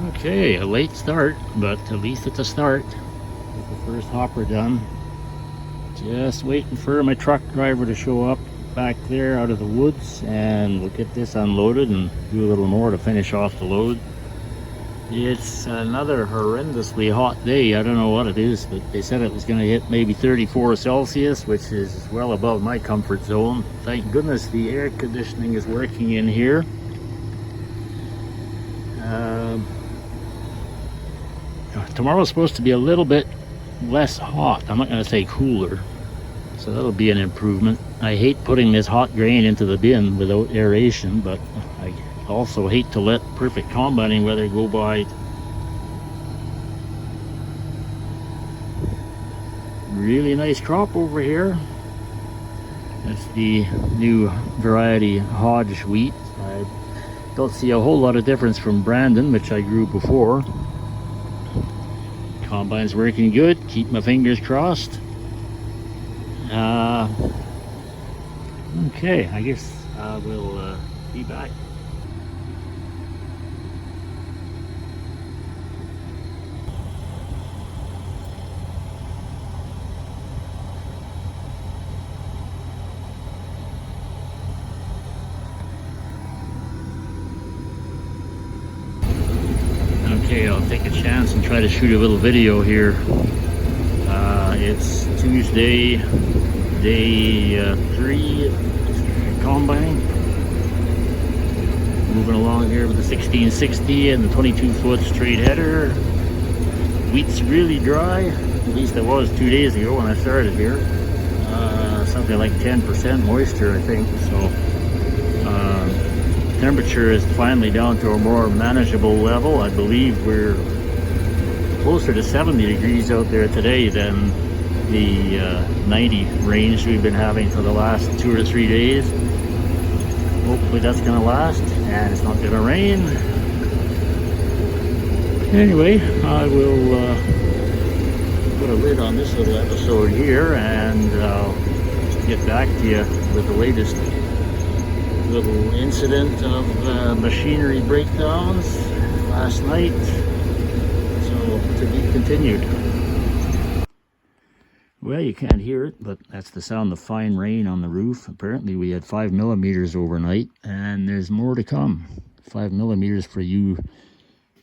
Okay, a late start, but at least it's a start. Get the first hopper done. Just waiting for my truck driver to show up back there out of the woods, and we'll get this unloaded and do a little more to finish off the load. It's another horrendously hot day. I don't know what it is, but they said it was going to hit maybe 34 Celsius, which is well above my comfort zone. Thank goodness the air conditioning is working in here. Tomorrow's supposed to be a little bit less hot. I'm not going to say cooler, so that'll be an improvement. I hate putting this hot grain into the bin without aeration, but I also hate to let perfect combining weather go by. Really nice crop over here. That's the new variety Hodge wheat. I don't see a whole lot of difference from Brandon, which I grew before. Combine's working good. Keep my fingers crossed. Okay, I guess I will be back. Okay, I'll take a chance and try to shoot a little video here. It's Tuesday, day 3, combining. Moving along here with the 1660 and the 22-foot straight header. Wheat's really dry, at least it was 2 days ago when I started here. Something like 10% moisture, I think. So temperature is finally down to a more manageable level. I believe we're closer to 70 degrees out there today than the 90 range we've been having for the last 2 or 3 days. Hopefully that's going to last and it's not going to rain. Anyway, I will put a lid on this little episode here, and I'll get back to you with the latest little incident of machinery breakdowns last night. So to be continued. Well, you can't hear it, but that's the sound of fine rain on the roof. Apparently we had 5 millimeters overnight, and there's more to come. 5 millimeters, for you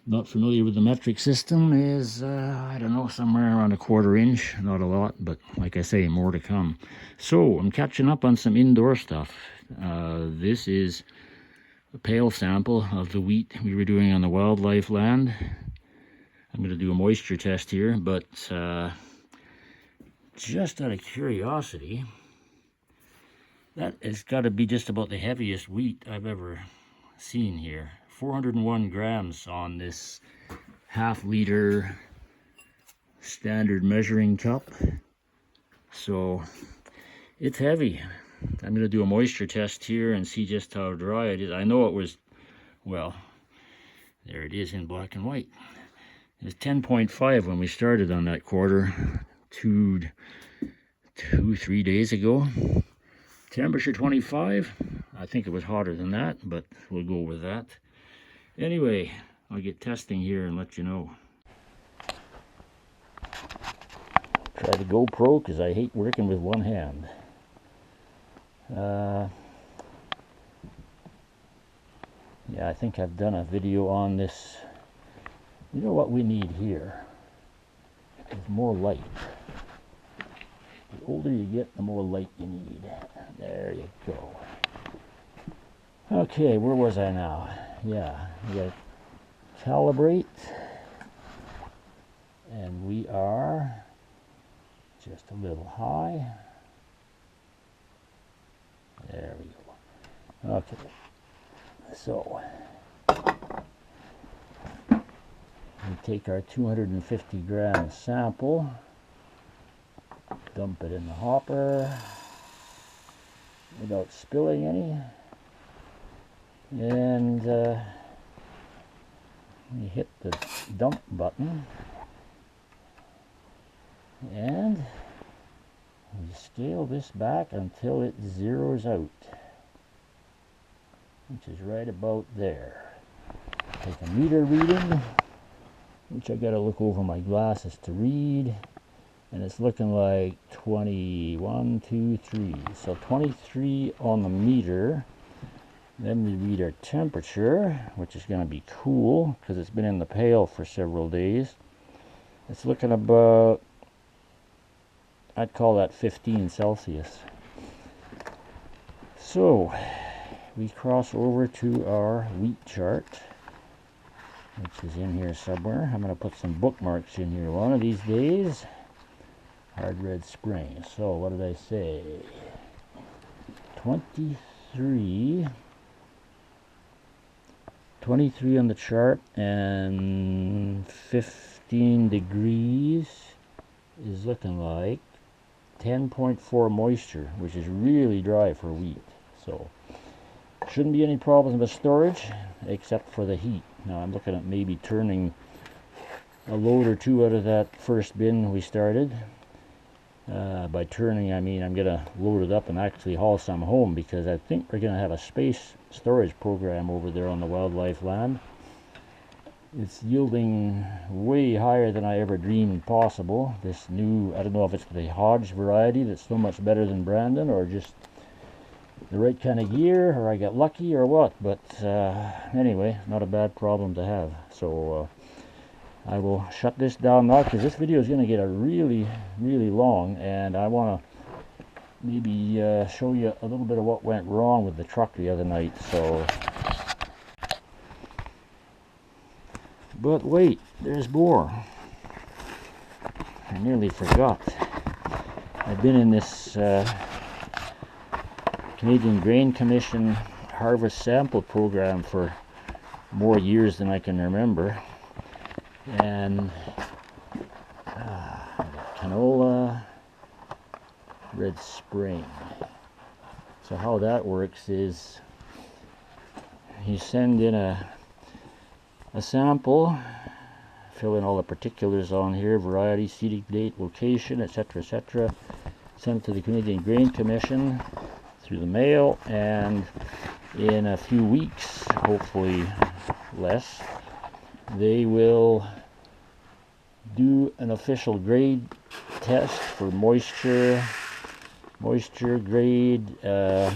not familiar with the metric system, is I don't know, somewhere around a 1/4 inch. Not a lot, but like I say, more to come. So I'm catching up on some indoor stuff. This is a pale sample of the wheat we were doing on the wildlife land. I'm going to do a moisture test here, but just out of curiosity, that has got to be just about the heaviest wheat I've ever seen here. 401 grams on this half-liter standard measuring cup. So it's heavy. I'm going to do a moisture test here and see just how dry it is. I know it was, well, there it is in black and white. It was 10.5 when we started on that quarter 3 days ago. Temperature 25. I think it was hotter than that, but we'll go with that. Anyway, I'll get testing here and let you know. Try the GoPro because I hate working with one hand. Yeah, I think I've done a video on this. You know what we need here is more light. The older you get, the more light you need. There you go. Okay, where was I now? Yeah, we got to calibrate. And we are just a little high. There we go. Okay. So we take our 250 gram sample, dump it in the hopper without spilling any, and we hit the dump button, and we scale this back until it zeroes out, which is right about there. Take a meter reading. which I gotta look over my glasses to read, and it's looking like 21, 2, 3. So 23 on the meter. Then we read our temperature, which is going to be cool because it's been in the pail for several days. It's looking about, I'd call that 15 Celsius. So we cross over to our wheat chart, which is in here somewhere. I'm going to put some bookmarks in here one of these days. Hard red spring. So what did I say? 23 on the chart, and 15 degrees is looking like 10.4 moisture, which is really dry for wheat. So shouldn't be any problems with storage except for the heat. Now I'm looking at maybe turning a load or two out of that first bin we started. By turning, I mean I'm going to load it up and actually haul some home, because I think we're going to have a space storage program over there on the wildlife land. It's yielding way higher than I ever dreamed possible. This new, I don't know if it's the Hodge variety that's so much better than Brandon, or just the right kind of gear, or I got lucky, or what. But anyway, not a bad problem to have. So I will shut this down now, because this video is going to get really long, and I want to maybe show you a little bit of what went wrong with the truck the other night. So, but wait, there's more. I nearly forgot. I've been in this Canadian Grain Commission harvest sample program for more years than I can remember. And canola, red spring. So how that works is you send in a sample, fill in all the particulars on here, variety, seeding date, location, etc., etc. Send it to the Canadian Grain Commission through the mail, and in a few weeks, hopefully less, they will do an official grade test for moisture grade, tell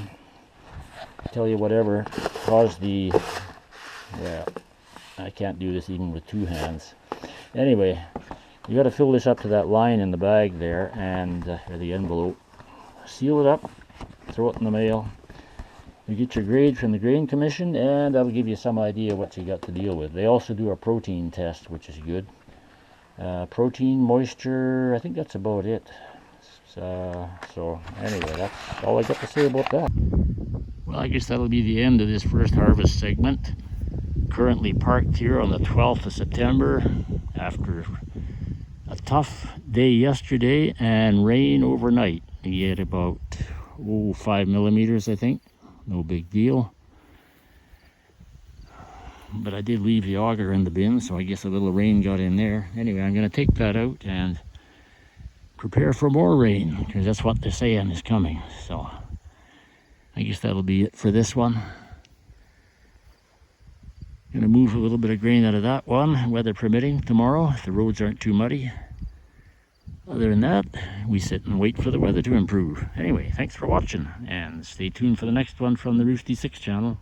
you whatever caused the, yeah, I can't do this even with two hands. Anyway, you got to fill this up to that line in the bag there, and or the envelope, seal it up, throw it in the mail. You get your grade from the Grain Commission, and that'll give you some idea what you got to deal with. They also do a protein test, which is good. Protein, moisture, I think that's about it. So anyway, that's all I got to say about that. Well, I guess that'll be the end of this first harvest segment. Currently parked here on the 12th of September after a tough day yesterday and rain overnight. We had about 5 millimeters, I think. No big deal. But I did leave the auger in the bin, so I guess a little rain got in there. Anyway, I'm going to take that out and prepare for more rain, because that's what they're saying is coming. So I guess that'll be it for this one. Going to move a little bit of grain out of that one, weather permitting, tomorrow, if the roads aren't too muddy. Other than that, we sit and wait for the weather to improve. Anyway, thanks for watching, and stay tuned for the next one from the Roosty 6 channel.